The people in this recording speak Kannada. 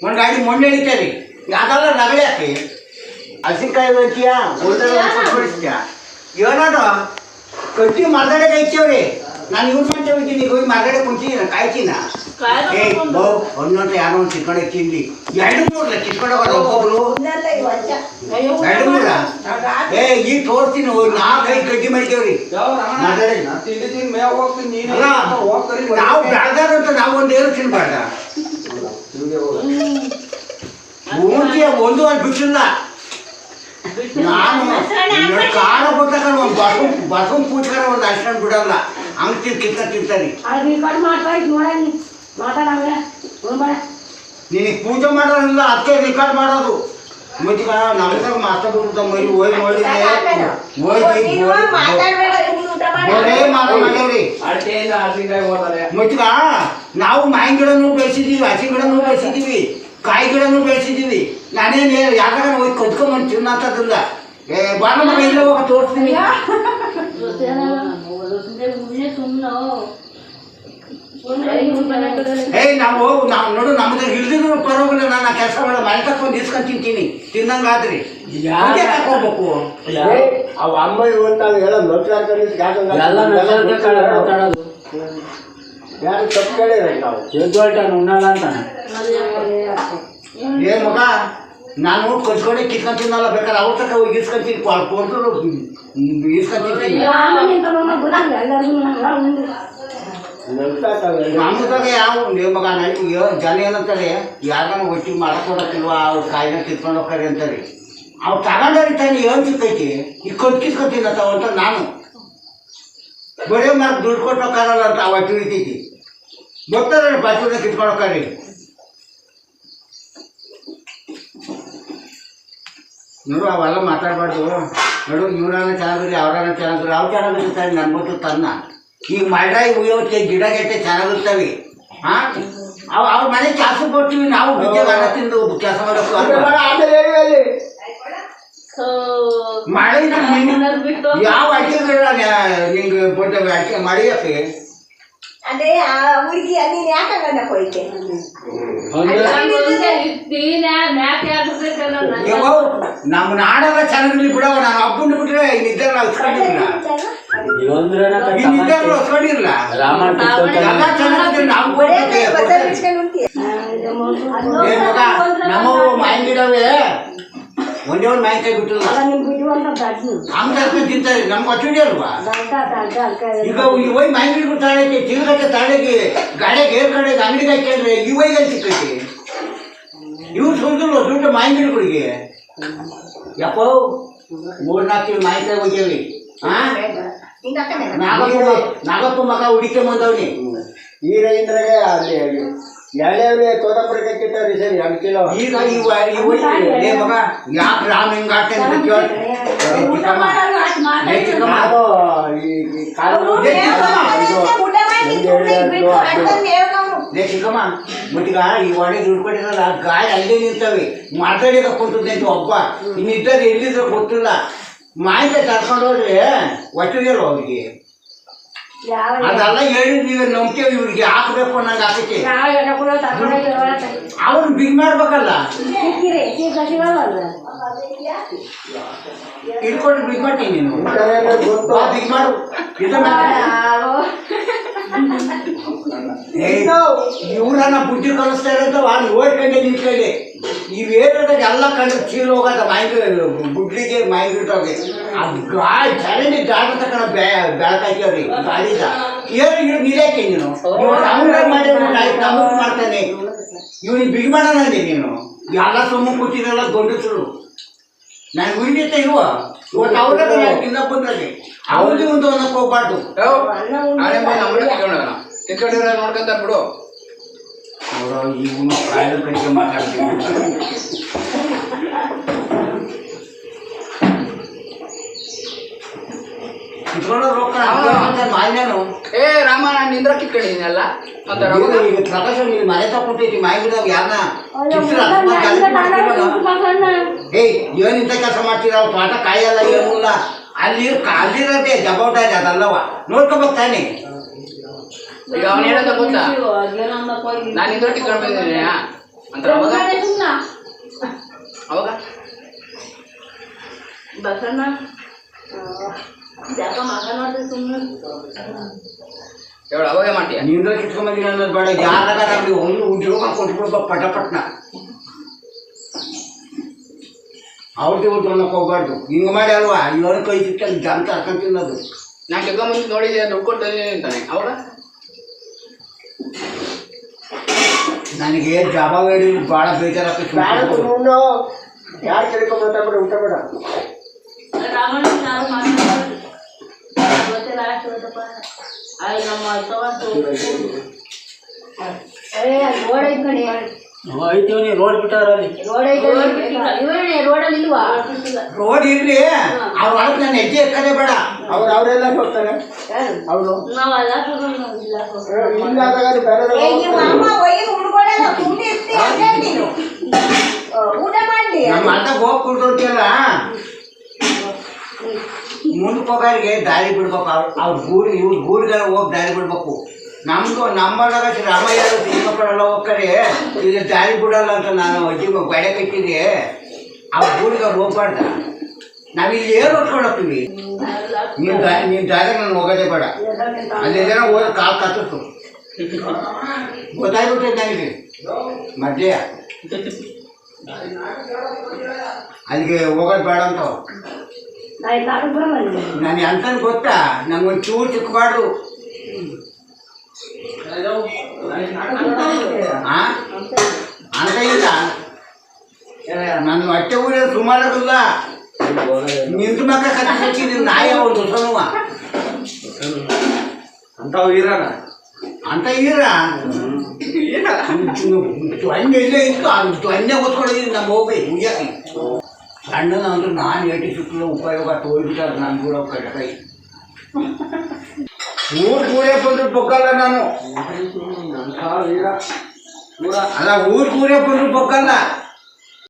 ಒಂದು ಗಾಡಿ ಮೊನ್ನೆ ಹಿಡಿತಾರೆ ಅದೆಲ್ಲ ರಗಳೆ ಹಾಕಿ ಹಸಿಕಾಯಿ ಅಂತೀಯ ಉಳಿಸ್ತೀಯ ಏನಾದ್ರು ಕಟ್ಟಿ ಮಾತಾಡೋಕೆ ಐತೇವ್ರಿ ನಾನು ಇವ್ರು ಮಾಡ್ತೇವೆ ಹೋಗ್ತೀನಿ ಹೋಗಿ ಮಾತಾಡೋಕೆ ಕುಂತೀನಿ ಕಾಯ್ತೀನ ಏ ಬೋ ಒಂದೊಂದು ಯಾರೋ ಒಂದು ಕಿತ್ಕೊಂಡೆ ತಿಂದು 2-3 ಕಿತ್ಕೊಂಡು ಹೋಗೋದು ಒಬ್ಬೊಬ್ರು 2-3 ಏ ಈಗ ತೋರಿಸ್ತೀನಿ 4-5 ಕಡ್ಡಿ ಮಾಡಿದ್ದೇವ್ರಿ ಮಾತಾಡಿ ನಾವು ಬೆಳೆದಾರಂತ ನಾವು ಒಂದು ಏನು ತಿನ್ಬಾರ್ದ ಮೂರ್ತಿಯ ಒಂದು ಅಲ್ಲಿ ಬಿಟ್ಟಿಲ್ಲ ನಾನು ಕಾಲ ಗೊತ್ತಾಗ ಒಂದು ಬಸವನ್ ಪೂಜೆಗಾರ ಒಂದು ಅರ್ಶನ ಬಿಡಲ್ಲ ಹಂಗೆ ತಿಂತಾನೆ ನಿನಗೆ ಪೂಜೆ ಮಾಡೋದ್ರಿಂದ ಅದಕ್ಕೆ ರೆಕಾರ್ಡ್ ಮಾಡೋದು ಮತ್ತೆ ನಮ್ದಾಗ ಮಾತಾಡ್ಬಿಡ್ತ ಮರಿ ಹೋಗಿ ನೋಡಿದ್ರೆ ಮಾಡ್ಯಾವ್ರಿ ಮತ್ತೀಗ ನಾವು ಮಾವಿನ ಗಿಡನೂ ಬೆಳೆಸಿದ್ದೀವಿ ಹಸಿ ಗಿಡನೂ ಬೆಳೆಸಿದ್ದೀವಿ ಕಾಯಿ ಗಿಡನೂ ಬೆಳೆಸಿದ್ದೀವಿ ನಾನೇನು ಯಾಕಂದ್ರೆ ಹೋಗಿ ಕದ್ಕೊಂಬಂದು ತಿನ್ನಂತದ್ದಿಲ್ಲ ಬಾಳ ಮಗ ಇಲ್ಲ ಹೋಗ ತೋರಿಸ್ತೀನಿ ನಾವು ನೋಡು ನಮ್ದು ಹಿಡಿದಿದ್ರು ಪರವಾಗಿಲ್ಲ ನಾನು ಕೆಲಸ ಮಾಡೋ ಮನೆ ತಕ್ಕೊಂಡು ಇಸ್ಕೊಂಡು ತಿಂತೀನಿ ತಿನ್ನಂಗಾದ್ರಿ ಹೋಗ್ಬೇಕು ಅವು ಅಮ್ಮ ಎಲ್ಲ ಯಾರು ತಪ್ಪು ಕೇಳಿರ ನಾವು ಉಣ್ಣಲ್ಲ ಅಂತ ಏ ಮಗ ನಾನು ಕಚ್ಕೊಂಡೆ ಕಿತ್ಕೊಂಡು ತಿನ್ನಲ್ಲ ಬೇಕಾದ್ರೆ ಅವ್ರ ತಕ್ಕ ಹೋಗಿ ಇಸ್ಕೊಂತೀನಿ ಕೊಡ್ರು ಇಸ್ಕೊಂತೀನಿ ನಮ್ದಾಗ ಯಾವ ಮಗ ನನಗೆ ಜನ ಏನಂತಾರೆ ಯಾರನ್ನ ಒಟ್ಟಿಗೆ ಮಾಡ್ಕೊಡಕ್ಕಿಲ್ವ ಅವ್ರು ಕಾಯಿನ ಕಿತ್ಕೊಂಡು ಹೋಗ್ತಾರೆ ಅಂತಾರೆ ಅವ್ರು ತಗೊಂಡವ್ರಿ ತಾನೆ ಏನು ಸಿಕ್ಕೈತಿ ಈಗ ಕಿತ್ಕೊತೀನತ್ತ ಅಂತ ನಾನು ಬರೀ ಮಾರ್ಕ್ ದುಡ್ಡು ಕೊಟ್ಟು ಹೋಗ್ತಾರಲ್ಲ ಅಂತ ಅವ ತಿಳಿತೈತಿ ಗೊತ್ತಾರ ಬಚ್ಚನ ಕಿತ್ಕೊಂಡು ಹೋಗ್ತಾರೆ ನೋಡು ಅವೆಲ್ಲ ಮಾತಾಡಬಾರ್ದು ನೋಡು ಇವ್ರನ್ನ ಚೆನ್ನಾಗಿರಿ ಅವ್ರನ್ನ ಚೆನ್ನಾಗಿರಿ ಅವ್ರು ಚೆನ್ನಾಗಿರ್ತಾರೆ ನನ್ಗೆ ಗೊತ್ತು ತನ್ನ ಈಗ ಮಳ್ರಾಯಿ ಉಯ್ಯೋಕ್ಕೆ ಗಿಡ ಗೆಟ್ಟೆ ಚೆನ್ನಾಗಿರ್ತವೆ ಹಾಂ ಅವ್ರ ಮನೆ ಕೆಲಸ ಕೊಡ್ತೀವಿ ನಾವು ಬಿದ್ದಾಗ ತಿಂದು ಕೆಲಸ ಮಾಡೋದು ಮಳೆ ಯಾವ ಅಡಿಕೆ ಗಿಡ ನಿಂಗೆ ಕೊಡ್ತೇವೆ ಅಡಿಕೆ ಮಳೆಯಕ್ಕೆ ಅದೇ ಆ ಹುಡುಗಿ ನೀನು ಯಾಕಂಗ ಹೋಯ್ತೆ ನಮ್ಮ ನಾಡೆಲ್ಲ ಚೆನ್ನಾಗಿರ್ಲಿ ಬಿಡವ ನಾನು ಹಬ್ಬನ ಬಿಟ್ರೆ ಇನ್ನಿದ್ದರೆ ನಾವು ಹಚ್ಕೊಂಡಿಲ್ಲ ಇನ್ನಿದ್ದರು ಹಚ್ಕೊಂಡಿಲ್ಲ ಎಲ್ಲ ಚೆನ್ನಾಗಿದ್ರೆ ನಾವು ನಮ್ಮವು ಮಾವಿನ ಗಿಡವೇ ಒಂದೇ ಒಂದು ಮಾವಿನಕಾಯಿ ಬಿಟ್ಟಿಲ್ಲ ಹಂಗೆ ತಿಂತಾರೆ ನಮ್ಗೆ ಹಚ್ಚುಡಿ ಅಲ್ವಾ ಈಗ ಹೋಗಿ ಮಾವಿನ ಗಿಡ ತಾಳಕ್ಕೆ ತಿರುಗಕ್ಕೆ ತಾಳಿಗೆ ಗಾಡಿಗೆ ಏರ್ ಕಡೆಗೆ ಅಂಗಡಿಗೆ ಹಾಕಿದ್ರೆ ಇವಾಗ ಸಿಕ್ಕೈತಿ ಇವ್ರು ಸುರಿದ್ರು ದುಡ್ಡು ಮಾವಿನ ಗಿಡಗಳಿಗೆ ಯಪ್ಪ 3-4 ಮಾವಿನಕಾಯಿ ಹೋಗ್ಯವಿ ನಾಗಪ್ಪ ಮಗ ಹುಡಿಕೆ ಬಂದವ್ನಿ ಈಗಿಂದ್ರಾಗೆ ಅಲ್ಲಿ ಎಳೆಯವ್ರೆ ತೋಟಪುರ ಕಟ್ಟಿಟ್ಟವ್ರಿ ಸರಿ 2 ಕಿಲೋ ಈಗ ಮಗ ಯಾಕೆ ರಾಮ್ ಹಿಂಗೆ ಚಿಕ್ಕಮ್ಮ ಮತ್ತೀಗ ಈ ಒಡೆ ದುಡ್ಡು ಕೊಟ್ಟಿರಲ್ಲ ಗಾಳಿ ಅಲ್ಲೇ ನಿಂತವೆ ಮಾತಾಡಿ ತಕ್ಕೊಂತಂತೆ ಒಬ್ಬ ಇನ್ನಿದ್ದರೆ ಎಲ್ಲಿದ್ರೆ ಗೊತ್ತಿಲ್ಲ ಮಾಹಿತಿ ತರ್ಕೊಂಡು ಹೋದ್ರೆ ಒಟ್ಟಿಗೆಲ್ಲ ಅವ್ರಿಗೆ ಅದೆಲ್ಲ ಹೇಳಿ ನೀವೇ ನಂಬ್ತೇವೆ ಇವ್ರಿಗೆ ಹಾಕ್ಬೇಕು ಅನ್ನಂಗೆ ಹಾಕಕ್ಕೆ ಅವ್ರು ಬಿಗ್ ಮಾಡ್ಬೇಕಲ್ಲ ಇಟ್ಕೊಂಡು ಬಿಗ್ ಮಾಡ್ತೀನಿ ನೀನು ಬಿಗ್ ಮಾಡು ಇವ್ರನ್ನ ಬುದ್ಧಿ ಕಲಿಸ್ತಾ ಇರೋದು ಅಲ್ಲಿ ಓಡ್ಕೊಂಡೆ ನಿಂತ್ಕೊಂಡೆ ಇವೇನಾದಾಗ ಎಲ್ಲ ಕಂಡ್ರೆ ಚೀಲ ಹೋಗೋದ ಬುಡ್ಲಿಗೆ ಮಾಯಿಗಿಟ್ಟೋಗಿ ಅದು ಗಾಳಿ ಚರಂಡಿ ಗಾಡಿ ತಗೊಂಡು ಬೆಳಕಾಯ್ತವ್ರಿ ಗಾಡಿದ ಏನು ನೀರಾಕೆ ನೀನು ಮಾಡಿ ನಮಗೆ ಮಾಡ್ತಾನೆ ಇವ್ನಿಗೆ ಬಿಗ್ ಮಾಡೋಣ ನೀನು ಎಲ್ಲ ಸುಮ್ಮ ಕೂತಿರಲ್ಲ ಗಂಡಸರು ನಾನು ಉಳಿದಿತ್ತ ಇಲ್ವ ಇವತ್ತು ಅವ್ರಾಗ ತಿನ್ನ ಬಂದ್ರೆ ಅವ್ರಿಗೆ ಒಂದು ಅನ್ನಕ್ಕೆ ಹೋಗ್ಬಾರ್ದು ನೋಡ್ಕೊಂತ ಬಿಡು ಅವರು ಇವನು ಪ್ರಾಯದ ಕಡೆಗೆ ಮಾತಾಡ್ತೀವಿ ಮಾಲಿನ್ಯನು ಏ ರಾಮ ನಾನು ನಿಂದ್ರ ಕಿತ್ಕೊಂಡಿದ್ದೀನಲ್ಲ ಪ್ರಕಾಶ ನೀವು ಮನೆ ತಗೊಂಡೈತಿ ಮಾಹಿತಿದಾಗ ಯಾರನ್ನ ಏಯ್ ಏನಿಂತ ಕೆಲಸ ಮಾಡ್ತೀರ ಅವ್ರು ತೋಟ ಕಾಯಲ್ಲ ಏನಿಲ್ಲ ಅಲ್ಲಿರೋದೇ ಜಬೌಟ ಇದೆ ಅದಲ್ಲವ ನೋಡ್ಕೋಬೇಕು ತಾನೆ ಈಗ ಅವನು ಹೇಳೋದ ಗೊತ್ತಾ ನಾನು ನಿಂದ್ರ ಕಿತ್ಕೊಂಡು ಬಂದಿದ್ದೀನಿ ಅಂತ ಅವಾಗ ಅವಾಗ ಬಸಣ್ಣ ಯಾಕ ಮಗ ನೋಡ್ರಿ ಸುಮ್ಮನೆ ಹೇಳು ಅವಾಗ ಮಾಡ್ತೀಯ ನಿಂದ ಕಿತ್ಕೊಂಬಂದಿನ ಅನ್ನೋದು ಬೇಡ ಯಾರಾಗ ನಮ್ಗೆ ಒಂದು ಉದ್ಯೋಗ ಕೊಟ್ಬಿಡ್ಬೇಕು ಪಟಪಟ್ನ ಅವ್ರದ್ದು ಉದ್ಯೋಗಕ್ಕೆ ಹೋಗ್ಬಾರ್ದು ಹಿಂಗೆ ಮಾಡಿ ಅಲ್ವಾ ಇವ್ರ ಕೈ ಸಿಕ್ಕಲ್ಲಿ ಜಂತ ಹಾಕೊಂಡು ತಿನ್ನೋದು ನಾನು ಕೆಲ ಮುಂಚೆ ನೋಡಿದ್ದೆ ದುಡ್ಡು ಕೊಟ್ಟು ಅಂತಾನೆ ಅವಾಗ ನನಗೆ ಜಾಬ ಹೇಳಿ ಭಾಳ ಬೇಜಾರಾಗ್ತದೆ ಯಾರು ಕೇಳ್ಕೊಂಡ್ಬಿಡ ಊಟ ಬೇಡ ರಾಮಣ್ಣ ಯಾರು ಮಾತಾಡೋದು ಗೊತ್ತಿಲ್ಲ ಆಗ್ತದಪ್ಪ ಆಯ್ ನಮ್ಮ ರೋಡ್ ಐತ್ ಕಣೆ ಐತೀವಿ ರೋಡ್ ಬಿಟ್ಟಾರ ಅಲ್ಲಿ ರೋಡ್ ಐತೆ ಇವನೇ ರೋಡಲ್ಲಿ ಇಲ್ವಾ ರೋಡ್ ಇರ್ಲಿ ಅವ್ರ ಒಳಗೆ ನಾನು ಹೆಜ್ಜೆ ಎಕ್ಕದೇ ಬೇಡ ಅವರೆಲ್ಲ ಹೋಗ್ತಾರೆ ಅವರು ನಾವೆಲ್ಲ ಹಿಂಗಾದಾಗ ಬೇರೆ ಊಟ ಮಾಡಿ ನಮ್ಮ ಅಣ್ಣ ಹೋಗಿ ಕುಡ್ದೋತಿಯಲ್ಲ ಮುಂದಕ್ಕೆ ಹೋಗೋರಿಗೆ ದಾರಿ ಬಿಡ್ಬೇಕು ಅವ್ರ ಗೂಡಿ ಇವ್ರ ಗೂಡಿಗೆಲ್ಲ ಹೋಗಿ ದಾರಿ ಬಿಡ್ಬೇಕು ನಮ್ದು ನಮ್ಮೊಳಗ ರಾಮಯ್ಯ ಸಿಂಗಪ್ಪರೆಲ್ಲ ಹೋಗ್ತಾರೆ ಈಗ ದಾರಿ ಬಿಡಲ್ಲ ಅಂತ ನಾನು ಅಜ್ಜಿ ಬಡೆ ಕಟ್ಟಿದೆ ಅವ್ರ ಗೂಡಿಗೆ ಅವ್ರು ಹೋಗ್ಬಾರ್ದ ನಾವಿಲ್ಲಿ ಏನು ಹೊತ್ಕೊಂಡು ಹೋಗ್ತೀವಿ ನಿಮ್ಮ ದಾರಿ ನಾನು ಹೋಗೋದೇ ಬೇಡ ಅಲ್ಲೇನೋ ಹೋಗಿ ಕಾಲು ಕತ್ತಿತ್ತು ಗೊತ್ತಾಗ್ಬಿಟ್ಟೈತೆ ನನಗೆ ಮಧ್ಯ ಅಲ್ಲಿಗೆ ಹೋಗೋದು ಬೇಡ ಅಂತ ನಾನು ಎಂತಂದು ಗೊತ್ತಾ ನಂಗೊಂದು ಚೂರು ಸಿಕ್ಕಬಾರ್ದು ಅಂತ ಇಲ್ಲ ನನ್ನ ಹೊಟ್ಟೆ ಊರಿನ ಸುಮಾರಾಗಲ್ಲ ನಿಂತು ಮಕ್ಕ ಕತ್ತಿ ನಾಯಿ ಒಂದು ಸನುವ ಅಂಥವು ಇರೋಣ ಅಂತ ಈರ ಧ್ವನ್ಯ ಇಲ್ಲೇ ಇತ್ತು ಅದು ಧ್ವನ್ಯ ಓದ್ಕೊಂಡಿದ್ದೀನಿ ನಮ್ಮ ಹೋಗಿ ಮುಗಿಯಾಕಿ ಸಣ್ಣನ ಅಂದ್ರೆ ನಾನು ಏಟಿ ಸುತ್ತಲೂ ಉಪಯೋಗ ತೋರಿಬಿಟ್ಟಾರೆ ನಾನು ಕೂಡ ಕೈ ಊರೇ ಬಂದ್ರು ಬೊಕ್ಕಲ್ಲ ನಾನು ಅಂಥ ವೀರ ಅಲ್ಲ ಊರೇ ಬಂದ್ರು ಬೊಕ್ಕಲ್ಲ